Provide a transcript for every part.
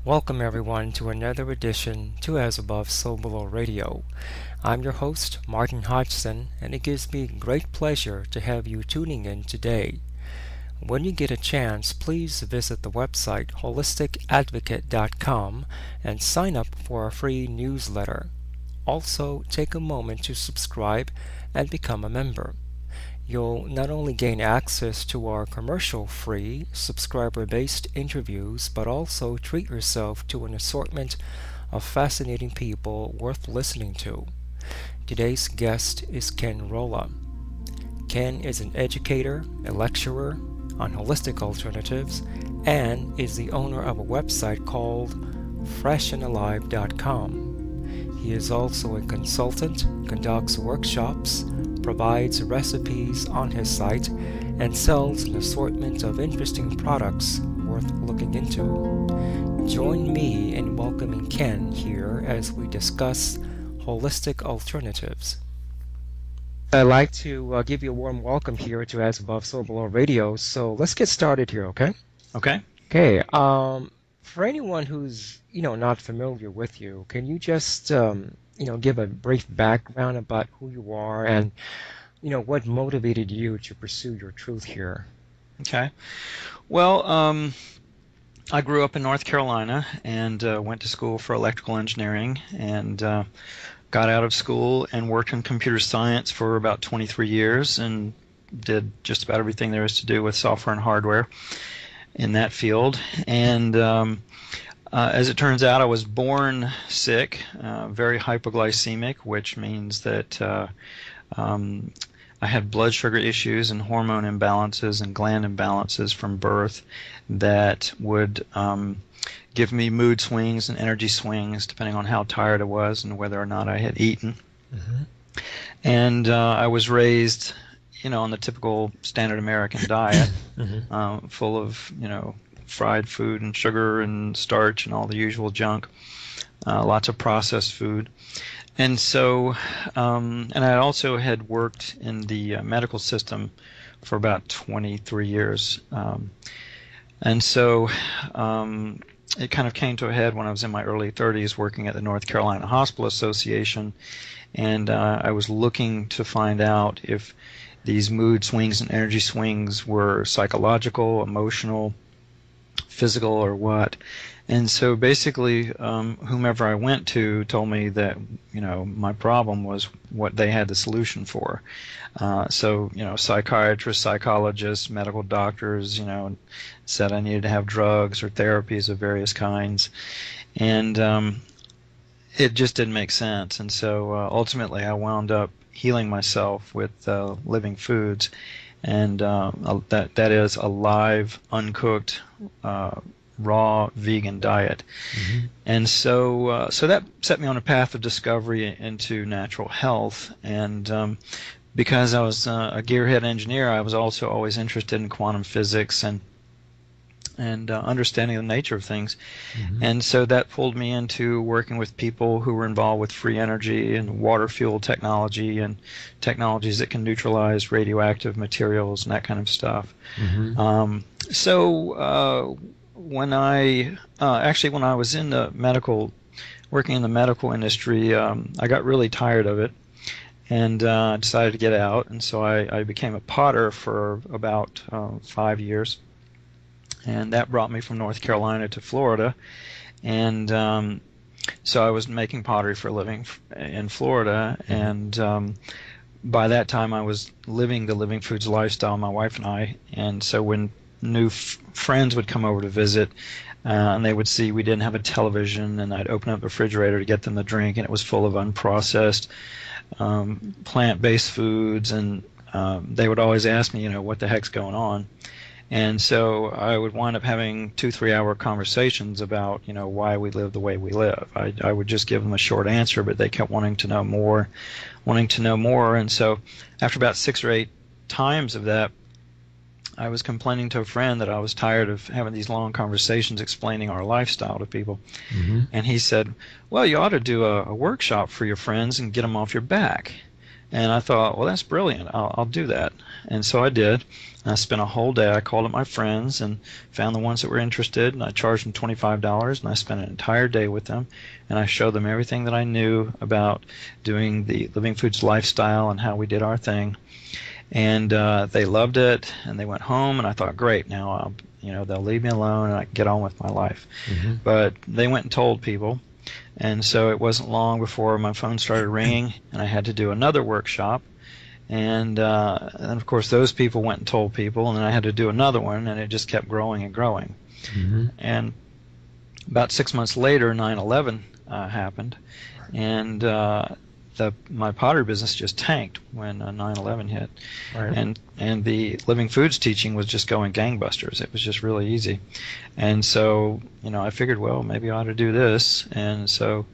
Welcome everyone to another edition to As Above So Below Radio. I'm your host, Martin Hodgson, and it gives me great pleasure to have you tuning in today. When you get a chance, please visit the website holisticadvocate.com and sign up for our free newsletter. Also, take a moment to subscribe and become a member. You'll not only gain access to our commercial-free, subscriber-based interviews, but also treat yourself to an assortment of fascinating people worth listening to. Today's guest is Ken Rolla. Ken is an educator, a lecturer on holistic alternatives, and is the owner of a website called freshandalive.com. He is also a consultant, conducts workshops, provides recipes on his site, and sells an assortment of interesting products worth looking into. Join me in welcoming Ken here as we discuss holistic alternatives. I'd like to give you a warm welcome here to As Above So Below Radio. So let's get started here, okay? Okay. Okay. For anyone who's not familiar with you, can you just give a brief background about who you are and what motivated you to pursue your truth here? Okay. Well, I grew up in North Carolina and went to school for electrical engineering and got out of school and worked in computer science for about 23 years and did just about everything there is to do with software and hardware in that field. And as it turns out, I was born sick, very hypoglycemic, which means that I had blood sugar issues and hormone imbalances and gland imbalances from birth that would give me mood swings and energy swings depending on how tired I was and whether or not I had eaten. Mm-hmm. And I was raised, on the typical standard American diet, Mm-hmm. full of, fried food and sugar and starch and all the usual junk, lots of processed food. And so, and I also had worked in the medical system for about 23 years. And so it kind of came to a head when I was in my early 30s working at the North Carolina Hospital Association, and I was looking to find out if these mood swings and energy swings were psychological, emotional, physical, or what. And so basically, whomever I went to told me that, my problem was what they had the solution for. So, psychiatrists, psychologists, medical doctors, said I needed to have drugs or therapies of various kinds. And it just didn't make sense. And so ultimately, I wound up healing myself with living foods. And that is a live, uncooked, raw vegan diet. Mm-hmm. And so that set me on a path of discovery into natural health. And because I was a gearhead engineer, I was also always interested in quantum physics and understanding the nature of things. Mm-hmm. And so that pulled me into working with people who were involved with free energy and water fuel technology and technologies that can neutralize radioactive materials and that kind of stuff. Mm-hmm. When I was in the working in the medical industry, I got really tired of it and decided to get out. And so I became a potter for about 5 years. And that brought me from North Carolina to Florida. And so I was making pottery for a living in Florida. Mm-hmm. And by that time, I was living the Living Foods lifestyle, my wife and I. And so when new friends would come over to visit, and they would see we didn't have a television, and I'd open up the refrigerator to get them to drink, and it was full of unprocessed plant-based foods, and they would always ask me, what the heck's going on? And so I would wind up having 2-3 hour conversations about, why we live the way we live. I would just give them a short answer, but they kept wanting to know more. And so after about 6 or 8 times of that, I was complaining to a friend that I was tired of having these long conversations explaining our lifestyle to people. Mm-hmm. And he said, well, you ought to do a workshop for your friends and get them off your back. And I thought, well, that's brilliant. I'll do that. And so I did. And I spent a whole day. I called up my friends and found the ones that were interested, and I charged them $25, and I spent an entire day with them. And I showed them everything that I knew about doing the Living Foods lifestyle and how we did our thing. And they loved it, and they went home, and I thought, great, now they'll leave me alone, and I can get on with my life. Mm-hmm. But they went and told people. And so it wasn't long before my phone started ringing, and I had to do another workshop. And of course, those people went and told people, and then I had to do another one, and it just kept growing and growing. Mm-hmm. And about 6 months later, 9/11 happened, and my pottery business just tanked when 9/11 hit. Right. And the Living Foods teaching was just going gangbusters. It was just really easy. And so, I figured, well, maybe I ought to do this. And so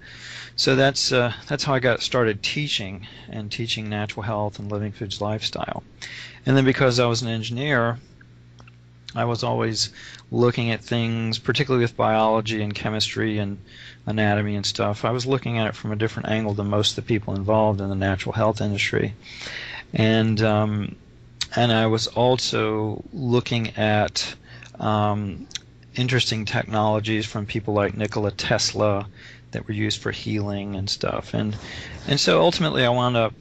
that's how I got started teaching natural health and Living Foods lifestyle. And then because I was an engineer, I was always looking at things, particularly with biology and chemistry and anatomy and stuff. I was looking at it from a different angle than most of the people involved in the natural health industry. And I was also looking at interesting technologies from people like Nikola Tesla that were used for healing and stuff. And so ultimately I wound up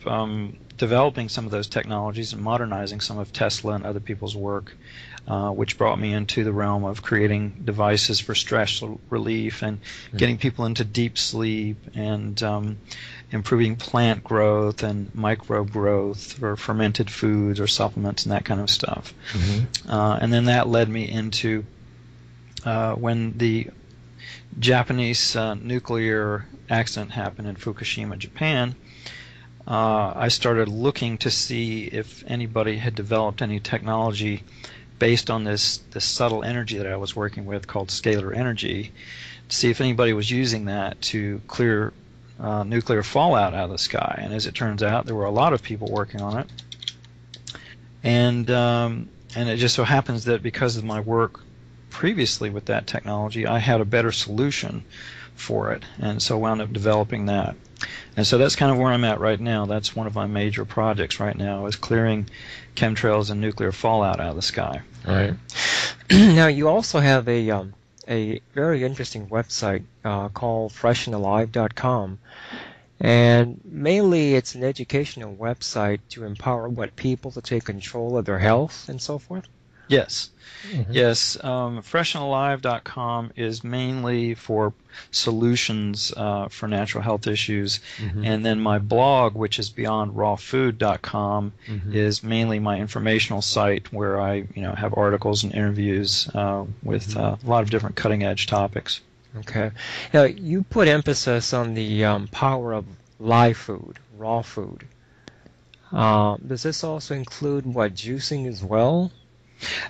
developing some of those technologies and modernizing some of Tesla and other people's work, which brought me into the realm of creating devices for stress relief and getting people into deep sleep and improving plant growth and microbe growth for fermented foods or supplements and that kind of stuff. Mm-hmm. And then that led me into when the Japanese nuclear accident happened in Fukushima, Japan. I started looking to see if anybody had developed any technology based on this subtle energy that I was working with called scalar energy, to see if anybody was using that to clear nuclear fallout out of the sky. And as it turns out, there were a lot of people working on it. And it just so happens that because of my work previously with that technology, I had a better solution for it, and so wound up developing that. And so that's kind of where I'm at right now. That's one of my major projects right now, is clearing chemtrails and nuclear fallout out of the sky. All right. Now you also have a very interesting website called freshandalive.com, and mainly it's an educational website to empower people to take control of their health and so forth. Yes. Mm-hmm. Yes. Freshandalive.com is mainly for solutions for natural health issues. Mm-hmm. And then my blog, which is beyondrawfood.com, mm-hmm. is mainly my informational site where I have articles and interviews with mm-hmm. A lot of different cutting edge topics. Okay. Now, you put emphasis on the power of live food, raw food. Does this also include juicing as well?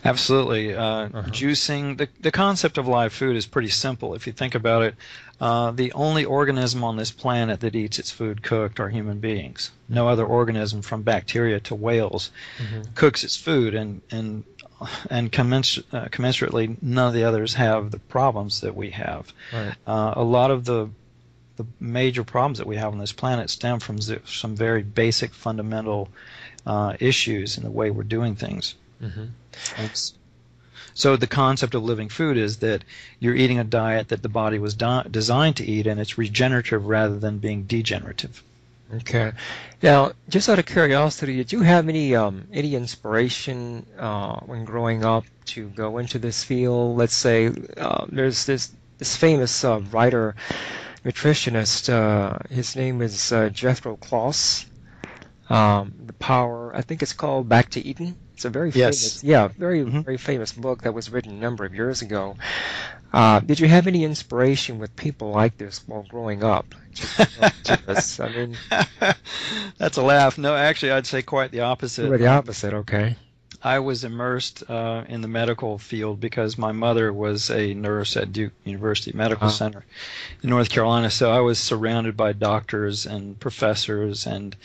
Absolutely. Juicing, the concept of live food is pretty simple. If you think about it, the only organism on this planet that eats its food cooked are human beings. No other organism, from bacteria to whales, mm-hmm. cooks its food, and commensurately, none of the others have the problems that we have. Right. A lot of the major problems that we have on this planet stem from some very basic fundamental issues in the way we're doing things. Mm-hmm. So the concept of living food is that you're eating a diet that the body was designed to eat, and it's regenerative rather than being degenerative. Okay. Now, just out of curiosity, did you have any inspiration when growing up to go into this field? Let's say there's this famous writer, nutritionist. His name is Jethro Kloss. The Power, I think it's called Back to Eden. It's a very famous, very famous book that was written a number of years ago. Did you have any inspiration with people like this while growing up? I mean, that's a laugh. No, actually, I'd say quite the opposite. The opposite, okay. I was immersed in the medical field because my mother was a nurse at Duke University Medical Center in North Carolina. So I was surrounded by doctors and professors and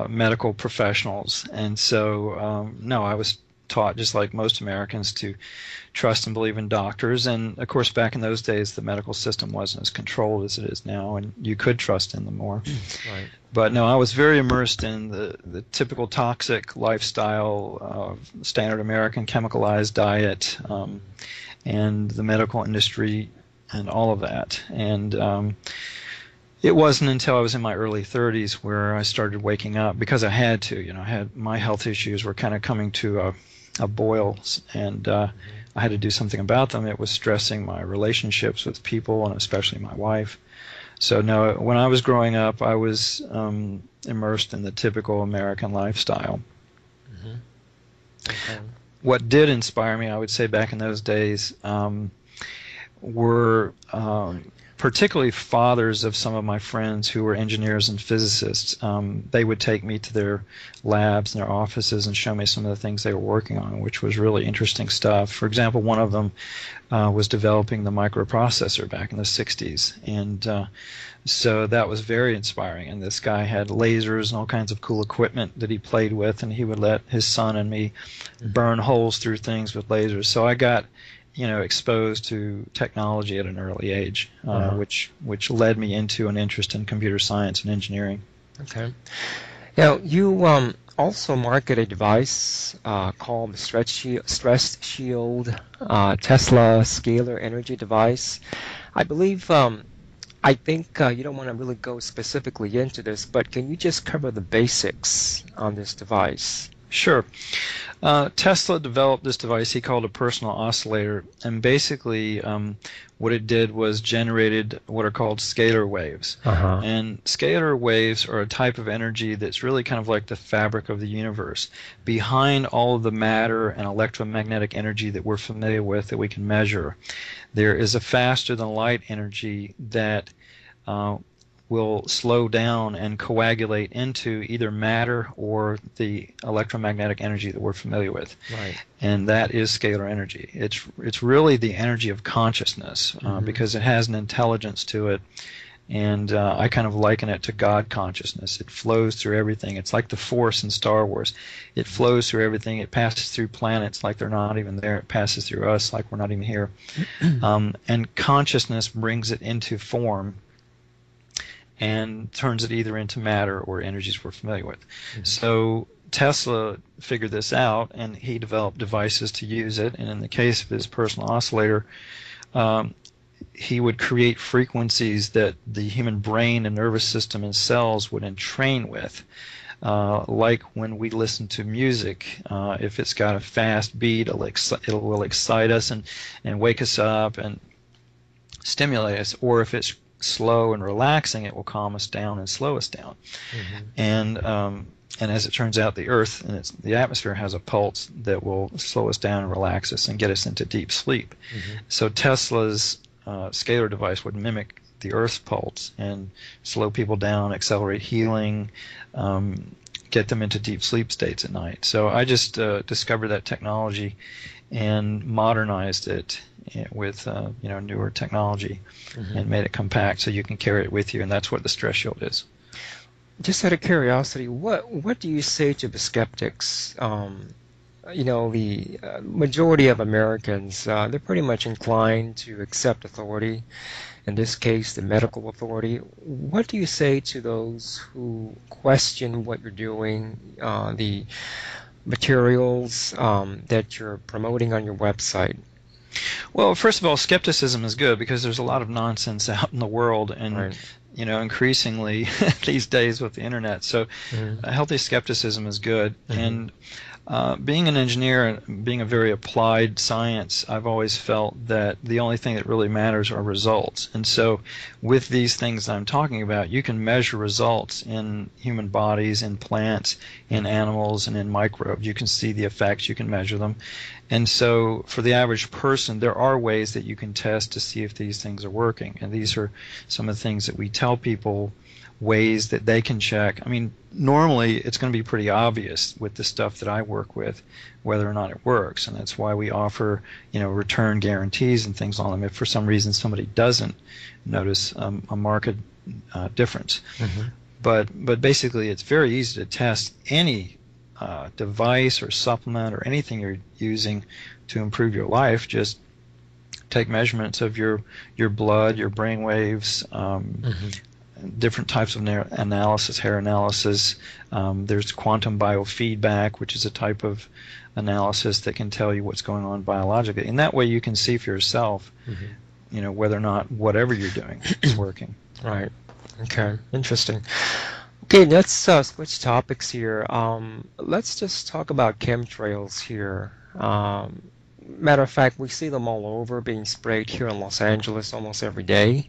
medical professionals, and so no, I was taught, just like most Americans, to trust and believe in doctors. And of course, back in those days, the medical system wasn't as controlled as it is now, and you could trust in them more. Right. But no, I was very immersed in the typical toxic lifestyle of standard American chemicalized diet, and the medical industry and all of that. And it wasn't until I was in my early 30s where I started waking up, because I had to. I had my health issues were kind of coming to a boil, and I had to do something about them. It was stressing my relationships with people, and especially my wife. So no, when I was growing up, I was immersed in the typical American lifestyle. Mm-hmm. Okay. What did inspire me, I would say, back in those days, were particularly fathers of some of my friends who were engineers and physicists. They would take me to their labs and their offices and show me some of the things they were working on, which was really interesting stuff. For example, one of them was developing the microprocessor back in the 60s, and so that was very inspiring. And this guy had lasers and all kinds of cool equipment that he played with, and he would let his son and me burn holes through things with lasers. So I got exposed to technology at an early age, which led me into an interest in computer science and engineering. Okay. Now, you also market a device called the Stress Shield Tesla Scalar Energy Device. I believe, I think you don't want to really go specifically into this, but can you just cover the basics on this device? Sure. Tesla developed this device he called a personal oscillator, and basically what it did was generated what are called scalar waves. And scalar waves are a type of energy that's really kind of like the fabric of the universe. Behind all of the matter and electromagnetic energy that we're familiar with, that we can measure, there is a faster than light energy that will slow down and coagulate into either matter or the electromagnetic energy that we're familiar with. Right. And that is scalar energy. It's really the energy of consciousness, because it has an intelligence to it. And I kind of liken it to God consciousness. It flows through everything. It's like the Force in Star Wars. It flows through everything. It passes through planets like they're not even there. It passes through us like we're not even here. And consciousness brings it into form and turns it either into matter or energies we're familiar with. So Tesla figured this out, and he developed devices to use it. And in the case of his personal oscillator, he would create frequencies that the human brain and nervous system and cells would entrain with. Like when we listen to music, if it's got a fast beat, it will excite us and wake us up and stimulate us, or if it's slow and relaxing, it will calm us down and slow us down. And as it turns out, the Earth and the atmosphere has a pulse that will slow us down and relax us and get us into deep sleep. So Tesla's scalar device would mimic the Earth's pulse and slow people down, accelerate healing, get them into deep sleep states at night. So I just discovered that technology and modernized it with newer technology, and made it compact so you can carry it with you, and that's what the Stress Shield is. Just out of curiosity, what do you say to the skeptics? The majority of Americans, they're pretty much inclined to accept authority, in this case the medical authority. What do you say to those who question what you're doing, the materials that you're promoting on your website? Well, first of all, skepticism is good, because there's a lot of nonsense out in the world, and increasingly these days with the internet. So a healthy skepticism is good. And being an engineer and being a very applied science, I've always felt that the only thing that really matters are results. And so with these things I'm talking about, you can measure results in human bodies, in plants, in animals, and in microbes. You can see the effects, you can measure them. And so for the average person, there are ways that you can test to see if these things are working. And these are some of the things that we tell people, ways that they can check. I mean, normally it's going to be pretty obvious with the stuff that I work with whether or not it works, and that's why we offer return guarantees and things on them if for some reason somebody doesn't notice a marked difference. But basically it's very easy to test any device or supplement or anything you're using to improve your life, just take measurements of your blood, your brain waves, different types of analysis, hair analysis. There's quantum biofeedback, which is a type of analysis that can tell you what's going on biologically. And that way you can see for yourself, whether or not whatever you're doing is working. Right. Okay. Interesting. Okay, let's switch topics here. Let's just talk about chemtrails here. Matter of fact, we see them all over being sprayed here in Los Angeles almost every day.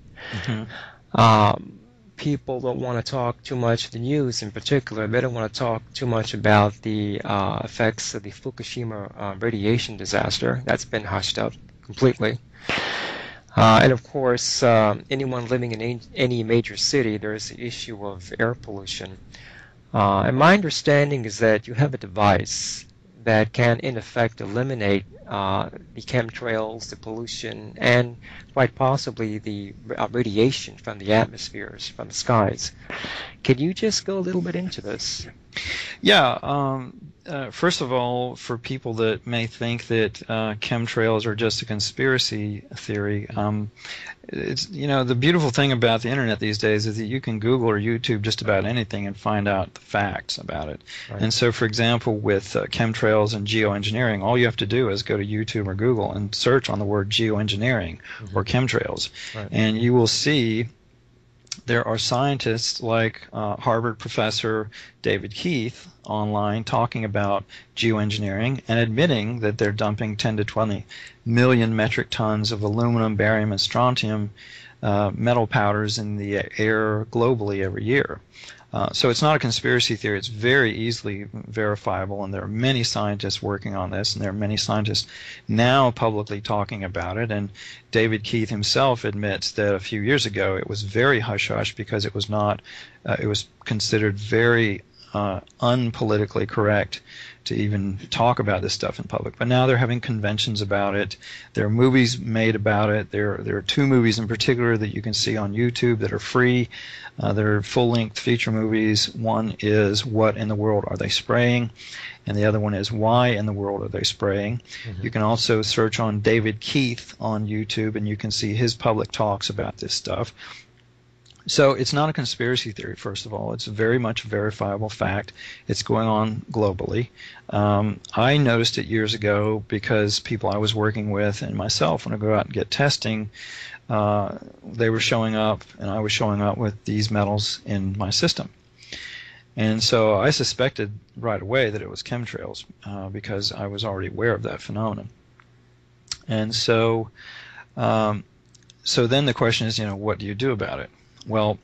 People don't want to talk too much, the news in particular, they don't want to talk too much about the effects of the Fukushima radiation disaster. That's been hushed up completely. And of course, anyone living in any major city, there's the issue of air pollution. And my understanding is that you have a device that can, in effect, eliminate the chemtrails, the pollution, and quite possibly the radiation from the atmospheres, from the skies. Can you just go a little bit into this? Yeah. First of all, for people that may think that chemtrails are just a conspiracy theory, it's the beautiful thing about the internet these days is that you can Google or YouTube just about anything and find out the facts about it. Right. And so, for example, with chemtrails and geoengineering, all you have to do is go to YouTube or Google and search on the word geoengineering or chemtrails, and you will see there are scientists like Harvard professor David Keith online talking about geoengineering and admitting that they're dumping 10 to 20 million metric tons of aluminum, barium, and strontium metal powders in the air globally every year. So it's not a conspiracy theory. It's very easily verifiable, and there are many scientists working on this, and there are many scientists now publicly talking about it. And David Keith himself admits that a few years ago it was very hush-hush because it was not, it was considered very unpolitically correct to even talk about this stuff in public. But now they're having conventions about it. There are movies made about it. There are two movies in particular that you can see on YouTube that are free. They're full-length feature movies. One is What in the World Are They Spraying? And the other one is Why in the World Are They Spraying? You can also search on David Keith on YouTube, and you can see his public talks about this stuff. So it's not a conspiracy theory, first of all. It's very much a verifiable fact. It's going on globally. I noticed it years ago because people I was working with and myself, when I go out and get testing, they were showing up, and I was showing up with these metals in my system. And so I suspected right away that it was chemtrails because I was already aware of that phenomenon. And so, so then the question is, what do you do about it? Well,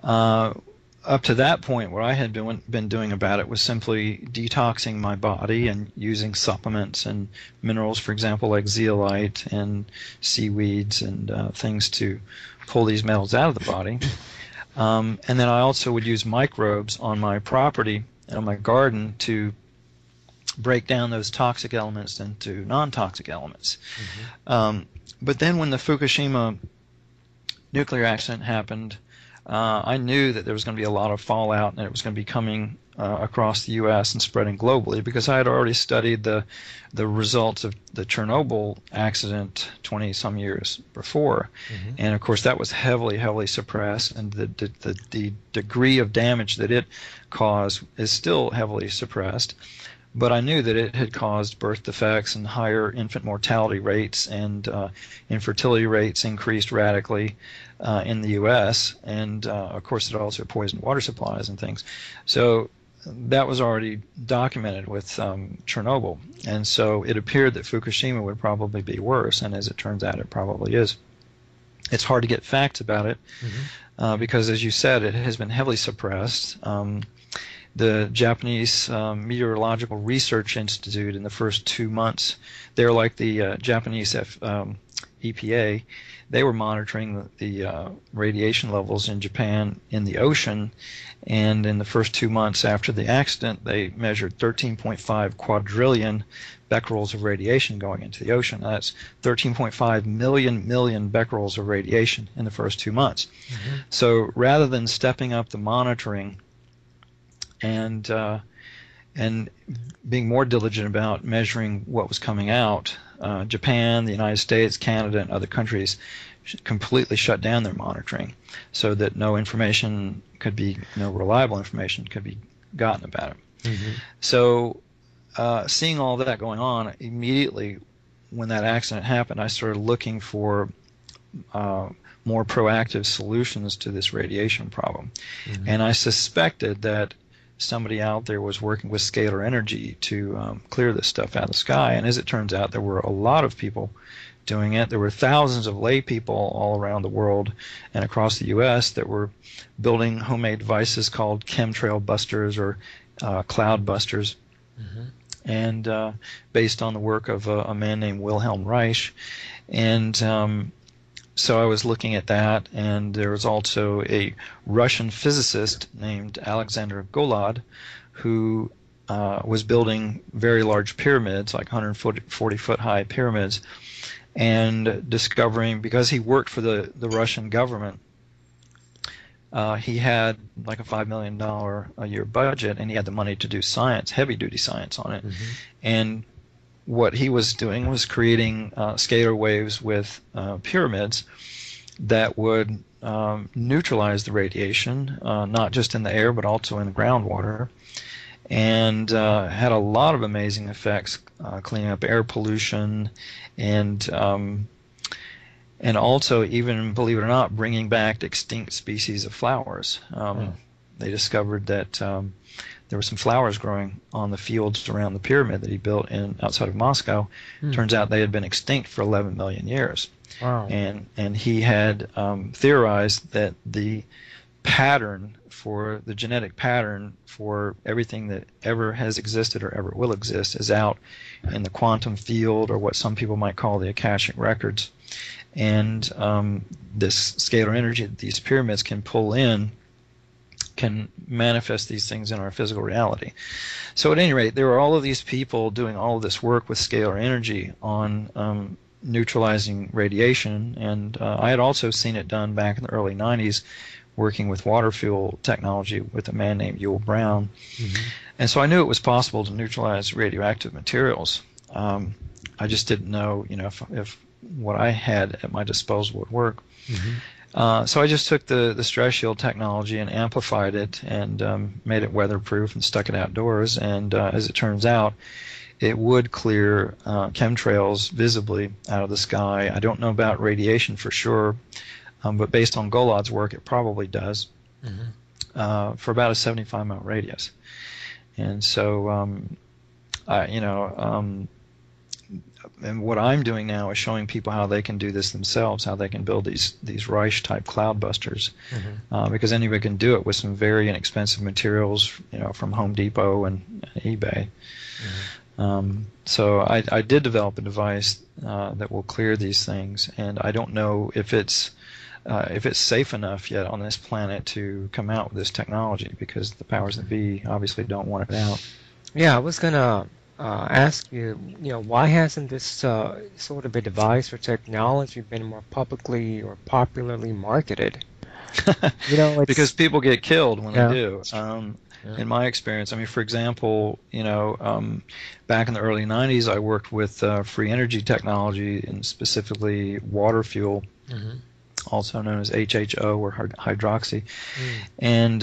up to that point, what I had been doing about it was simply detoxing my body and using supplements and minerals, for example, like zeolite and seaweeds and things to pull these metals out of the body. And then I also would use microbes on my property and on my garden to break down those toxic elements into non-toxic elements. But then when the Fukushima nuclear accident happened, I knew that there was going to be a lot of fallout and it was going to be coming across the U.S. and spreading globally because I had already studied the results of the Chernobyl accident 20-some years before. And of course that was heavily suppressed, and the degree of damage that it caused is still heavily suppressed. But I knew that it had caused birth defects and higher infant mortality rates, and infertility rates increased radically in the U.S. And of course it also poisoned water supplies and things. So that was already documented with Chernobyl. And so it appeared that Fukushima would probably be worse, and as it turns out it probably is. It's hard to get facts about it because, as you said, it has been heavily suppressed. The Japanese Meteorological Research Institute in the first 2 months, they're like the Japanese EPA, they were monitoring the radiation levels in Japan in the ocean, and in the first 2 months after the accident, they measured 13.5 quadrillion becquerels of radiation going into the ocean. That's 13.5 million becquerels of radiation in the first 2 months. So rather than stepping up the monitoring and and being more diligent about measuring what was coming out. Japan, the United States, Canada, and other countries completely shut down their monitoring so that no reliable information could be gotten about it. Mm-hmm. So seeing all that going on, immediately when that accident happened, I started looking for more proactive solutions to this radiation problem. Mm-hmm. And I suspected that somebody out there was working with scalar energy to clear this stuff out of the sky. And as it turns out, there were a lot of people doing it. There were thousands of lay people all around the world and across the U.S. that were building homemade devices called chemtrail busters or cloud busters. Mm-hmm. And based on the work of a man named Wilhelm Reich. And so I was looking at that, and there was also a Russian physicist named Alexander Golod who was building very large pyramids, like 140-foot high pyramids, and discovering, because he worked for the Russian government, he had like a $5 million a year budget, and he had the money to do science, heavy-duty science on it. Mm-hmm. And what he was doing was creating scalar waves with pyramids that would neutralize the radiation, not just in the air but also in the groundwater, and had a lot of amazing effects, cleaning up air pollution, and also, even, believe it or not, bringing back extinct species of flowers. They discovered that there were some flowers growing on the fields around the pyramid that he built outside of Moscow. Turns out they had been extinct for 11 million years. Wow. And he had theorized that the genetic pattern for everything that ever has existed or ever will exist is out in the quantum field, or what some people might call the Akashic records. And this scalar energy that these pyramids can pull in can manifest these things in our physical reality. So at any rate, there were all of these people doing all of this work with scalar energy on neutralizing radiation, and I had also seen it done back in the early 90s working with water fuel technology with a man named Yule Brown. Mm-hmm. And so I knew it was possible to neutralize radioactive materials. I just didn't know, if what I had at my disposal would work. Mm-hmm. So I just took the stress shield technology and amplified it and made it weatherproof and stuck it outdoors. And as it turns out, it would clear chemtrails visibly out of the sky. I don't know about radiation for sure, but based on Golod's work, it probably does, for about a 75-mile radius. And so, and what I'm doing now is showing people how they can do this themselves, how they can build these Reich-type cloud busters, because anybody can do it with some very inexpensive materials, from Home Depot and eBay. So I did develop a device that will clear these things, and I don't know if it's safe enough yet on this planet to come out with this technology, because the powers that be obviously don't want it out. Yeah, I was gonna ask you, why hasn't this sort of a device or technology been more publicly or popularly marketed? Because people get killed when Yeah. they do. In my experience, for example, back in the early 90s, I worked with free energy technology, and specifically water fuel, also known as HHO or hydroxy. And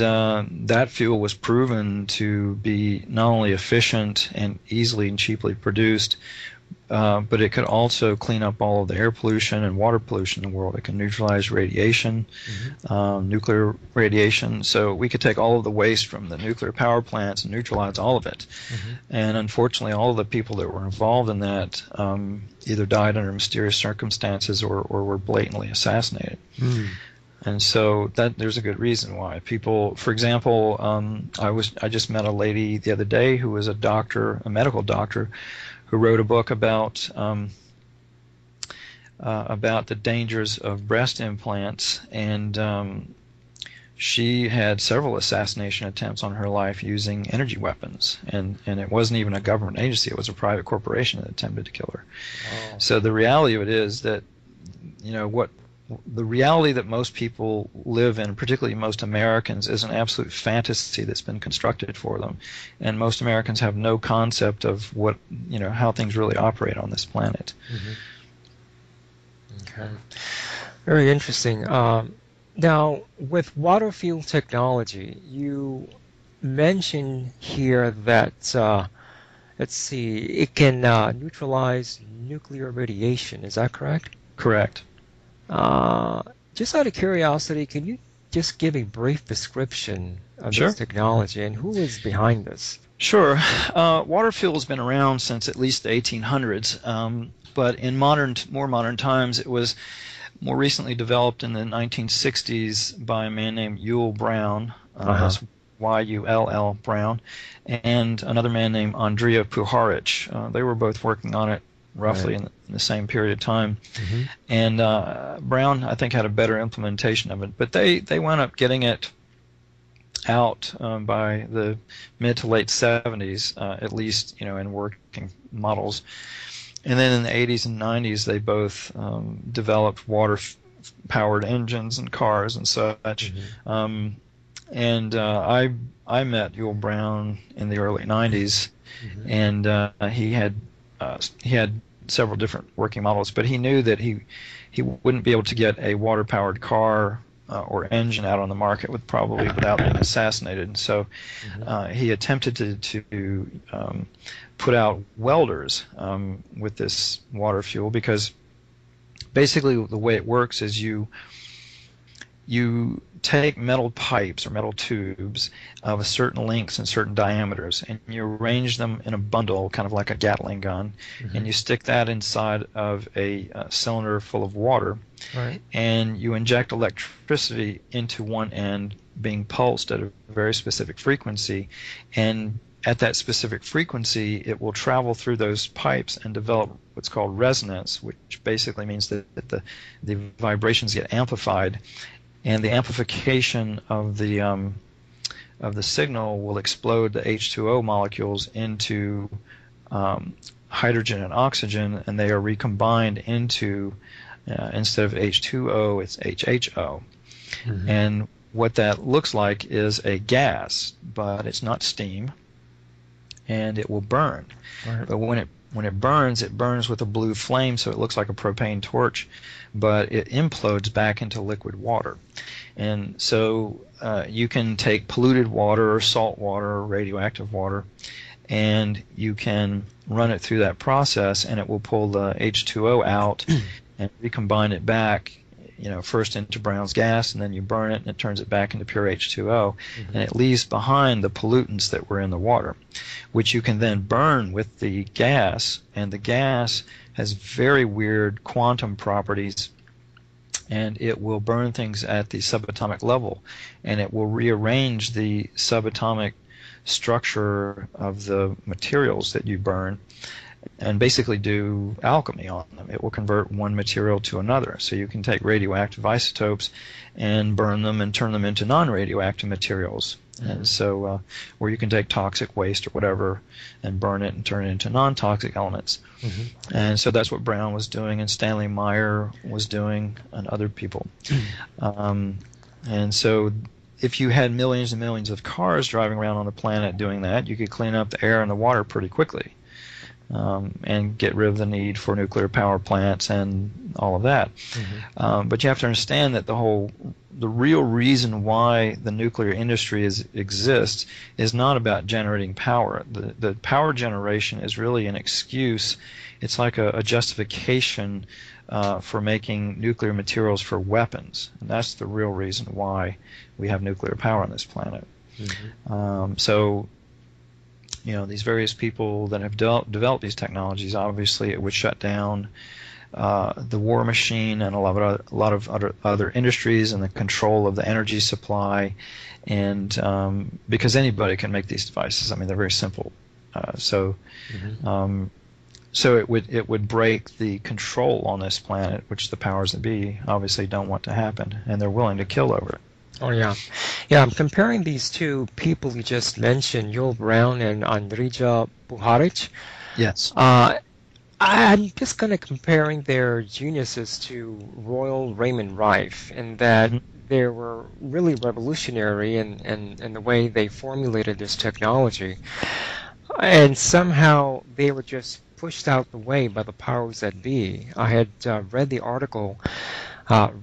that fuel was proven to be not only efficient and easily and cheaply produced, but it could also clean up all of the air pollution and water pollution in the world. It can neutralize radiation, nuclear radiation. So we could take all of the waste from the nuclear power plants and neutralize all of it. And unfortunately, all of the people that were involved in that either died under mysterious circumstances or were blatantly assassinated. And so there's a good reason why people, for example, I just met a lady the other day who was a medical doctor, who wrote a book about the dangers of breast implants, and she had several assassination attempts on her life using energy weapons, and it wasn't even a government agency; it was a private corporation that attempted to kill her. So the reality of it is that, what the reality that most people live in, particularly most Americans, is an absolute fantasy that's been constructed for them, and most Americans have no concept of what, how things really operate on this planet. Okay. Very interesting. Now, with water fuel technology, you mentioned here that, let's see, it can neutralize nuclear radiation. Is that correct? Correct. Just out of curiosity, can you just give a brief description of Sure. this technology and who is behind this? Sure. Water fuel has been around since at least the 1800s, but in more modern times, it was more recently developed in the 1960s by a man named Yule Brown, that's Yull Brown, and another man named Andrija Puharich. They were both working on it roughly in the same period of time. And Brown, I think, had a better implementation of it, but they wound up getting it out by the mid to late 70s, at least, in working models. And then in the 80s and 90s, they both developed water-powered engines and cars and such. And I met Yule Brown in the early 90s, and he had several different working models, but he knew that he wouldn't be able to get a water-powered car or engine out on the market without being assassinated. So he attempted to put out welders with this water fuel, because basically the way it works is you take metal pipes or metal tubes of a certain lengths and certain diameters, and you arrange them in a bundle, kind of like a Gatling gun, and you stick that inside of a cylinder full of water, and you inject electricity into one end, being pulsed at a very specific frequency, and at that specific frequency, it will travel through those pipes and develop what's called resonance, which basically means that the vibrations get amplified, and the amplification of the signal will explode the H2O molecules into hydrogen and oxygen, and they are recombined into, instead of H2O, it's HHO. And what that looks like is a gas, but it's not steam, and it will burn. But when it burns with a blue flame, so it looks like a propane torch, but it implodes back into liquid water. And so you can take polluted water or salt water or radioactive water, and you can run it through that process, and it will pull the H2O out and recombine it back, first into Brown's gas, and then you burn it, and it turns it back into pure H2O, and it leaves behind the pollutants that were in the water, which you can then burn with the gas, and the gas has very weird quantum properties, and it will burn things at the subatomic level, and it will rearrange the subatomic structure of the materials that you burn, and basically do alchemy on them. It will convert one material to another. So you can take radioactive isotopes and burn them and turn them into non-radioactive materials. And so, or you can take toxic waste or whatever and burn it and turn it into non-toxic elements. And so that's what Brown was doing, and Stanley Meyer was doing, and other people. And so if you had millions and millions of cars driving around on the planet doing that, you could clean up the air and the water pretty quickly. And get rid of the need for nuclear power plants and all of that. But you have to understand that the real reason why the nuclear industry exists is not about generating power. The power generation is really an excuse. It's like a justification for making nuclear materials for weapons. And that's the real reason why we have nuclear power on this planet. So these various people that have developed these technologies, obviously it would shut down the war machine and a lot of other industries and the control of the energy supply, and because anybody can make these devices. I mean, they're very simple. So it would break the control on this planet, which the powers that be obviously don't want to happen, and they're willing to kill over it. Oh, yeah. Yeah, I'm comparing these two people you just mentioned, Yul Brown and Andrija Puharich. Yes. I'm just kind of comparing their geniuses to Royal Raymond Rife in that Hmm. they were really revolutionary in the way they formulated this technology. And somehow they were just pushed out the way by the powers that be. I had read the article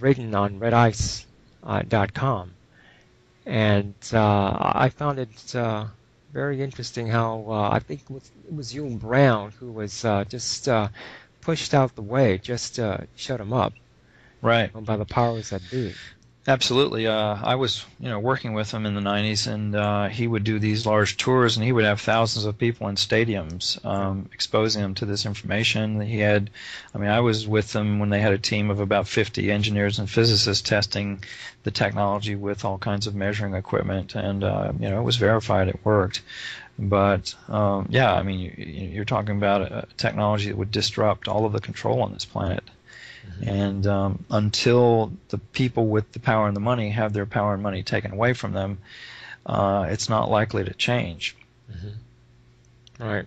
written on redice.com, and I found it very interesting how I think it was Yul Brown who was just pushed out the way, just shut him up Right. by the powers that be. Absolutely. I was, working with him in the 90s, and he would do these large tours, and he would have thousands of people in stadiums exposing them to this information. I was with them when they had a team of about 50 engineers and physicists testing the technology with all kinds of measuring equipment, and, it was verified it worked. But, yeah, I mean, you're talking about a technology that would disrupt all of the control on this planet. And until the people with the power and the money have their power and money taken away from them, it's not likely to change. Right.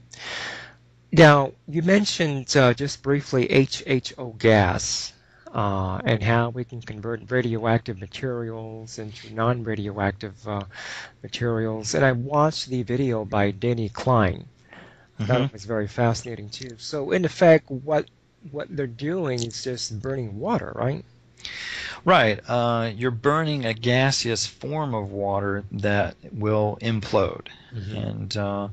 Now, you mentioned just briefly HHO gas and how we can convert radioactive materials into non-radioactive materials. And I watched the video by Denny Klein. I thought Hmm. it was very fascinating too. So, in effect, what they're doing is just burning water, right? Right. You're burning a gaseous form of water that will implode. Hmm. And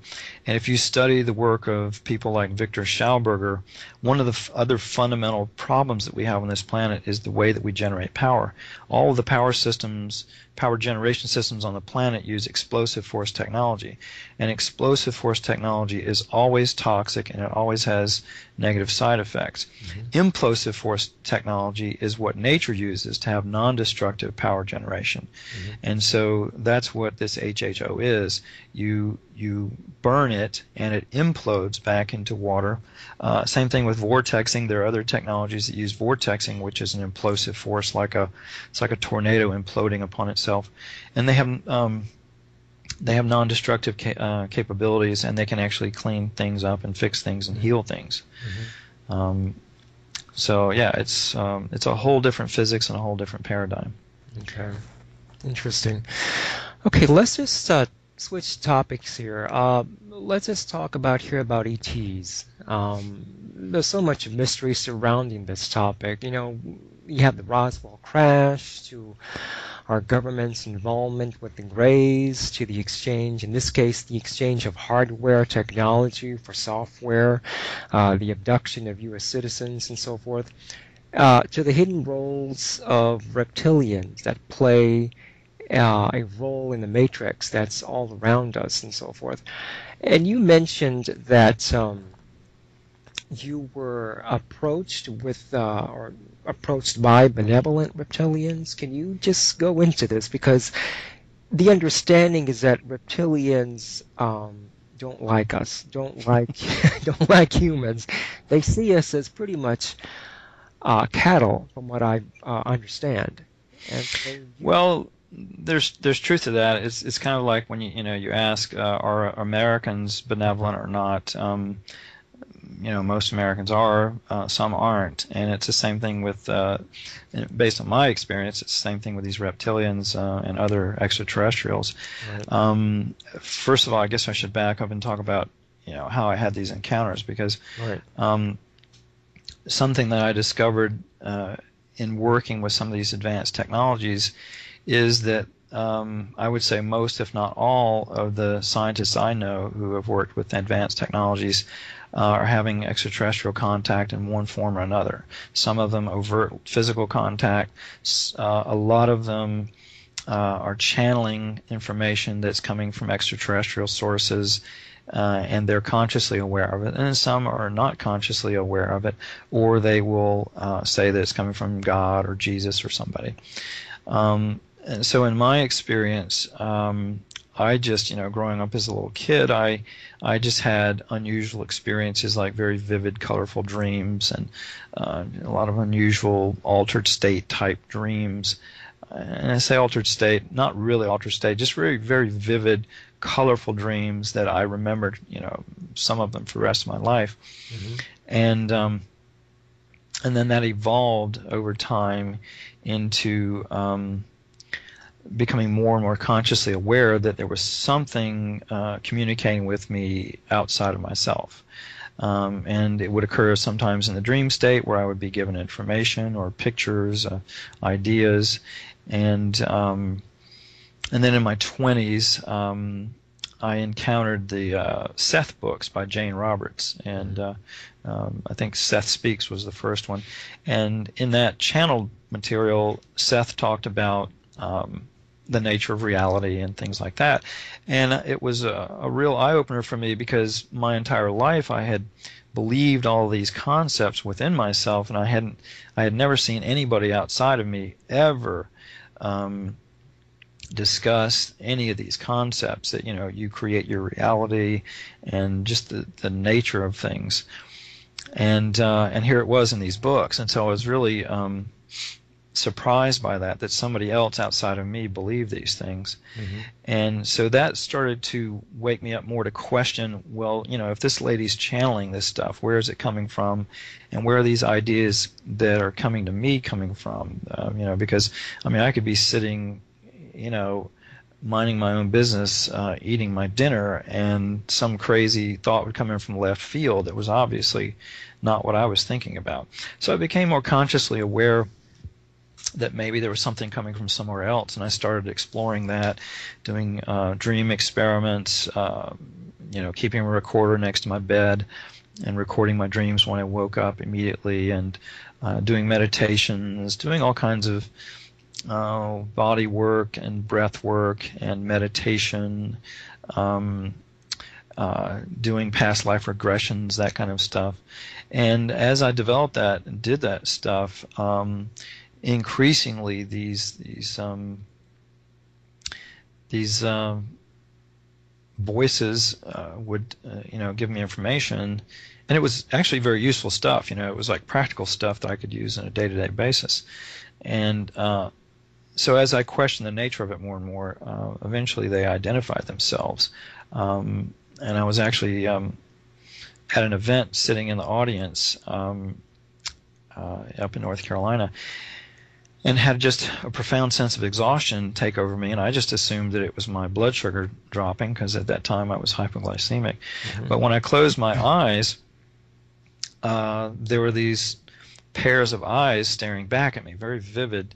if you study the work of people like Victor Schauberger, one of the other fundamental problems that we have on this planet is the way that we generate power. All of the power generation systems on the planet use explosive force technology. And explosive force technology is always toxic and it always has negative side effects. Implosive force technology is what nature uses to have non-destructive power generation. And so that's what this HHO is. You burn it and it implodes back into water. Same thing with vortexing. There are other technologies that use vortexing, which is an implosive force, it's like a tornado imploding upon itself. And they have non-destructive capabilities, and they can actually clean things up and fix things and heal things. Um, so yeah, it's a whole different physics and a whole different paradigm. Okay. Interesting. Okay, let's just switch topics here. Let's just talk about ETs. There's so much mystery surrounding this topic. You have the Roswell crash, to our government's involvement with the Greys, to the exchange, in this case, the exchange of hardware technology for software, the abduction of U.S. citizens, and so forth, to the hidden roles of reptilians that play a role in the matrix that's all around us and so forth. And you mentioned that you were approached or approached by benevolent reptilians. Can you just go into this? Because the understanding is that reptilians don't like us, don't like don't like humans. They see us as pretty much cattle, from what I understand. And so Well, there's truth to that. It's kind of like when you ask, are Americans benevolent or not? Most Americans are, some aren't, and it's the same thing with, based on my experience, it's the same thing with these reptilians and other extraterrestrials. right, First of all, I guess I should back up and talk about how I had these encounters, because right, something that I discovered in working with some of these advanced technologies is that I would say most, if not all, of the scientists I know who have worked with advanced technologies are having extraterrestrial contact in one form or another. Some of them overt physical contact. A lot of them are channeling information that's coming from extraterrestrial sources, and they're consciously aware of it. And some are not consciously aware of it, or they will say that it's coming from God or Jesus or somebody. And so in my experience, I just, growing up as a little kid, I just had unusual experiences, like very vivid, colorful dreams, and a lot of unusual altered state type dreams. and I say altered state, not really altered state, just very, very vivid, colorful dreams that I remembered, some of them for the rest of my life. Mm-hmm. And then that evolved over time into becoming more and more consciously aware that there was something communicating with me outside of myself. And it would occur sometimes in the dream state where I would be given information or pictures, ideas, and then in my 20s, I encountered the Seth books by Jane Roberts, and I think Seth Speaks was the first one. And in that channeled material, Seth talked about the nature of reality and things like that. And it was a real eye-opener for me, because my entire life I had believed all these concepts within myself, and I had never seen anybody outside of me ever discuss any of these concepts that you create your reality and just the nature of things. And here it was in these books, and so I was really surprised by that somebody else outside of me believed these things. Mm-hmm. And so that started to wake me up more to question, well, if this lady's channeling this stuff, where is it coming from, and where are these ideas that are coming to me coming from? Because I could be sitting, minding my own business, eating my dinner, and some crazy thought would come in from left field that was obviously not what I was thinking about. So I became more consciously aware that maybe there was something coming from somewhere else, and I started exploring that, doing dream experiments, keeping a recorder next to my bed and recording my dreams when I woke up immediately, and doing meditations, doing all kinds of body work and breath work and meditation, doing past life regressions, that kind of stuff. And as I developed that and did that stuff, increasingly these voices would give me information, and it was actually very useful stuff. It was like practical stuff that I could use on a day-to-day basis. And so as I questioned the nature of it more and more, eventually they identified themselves. And I was actually at an event sitting in the audience up in North Carolina, and had just a profound sense of exhaustion take over me, and I just assumed that it was my blood sugar dropping, because at that time I was hypoglycemic. Mm-hmm. But when I closed my eyes, there were these pairs of eyes staring back at me, very vivid,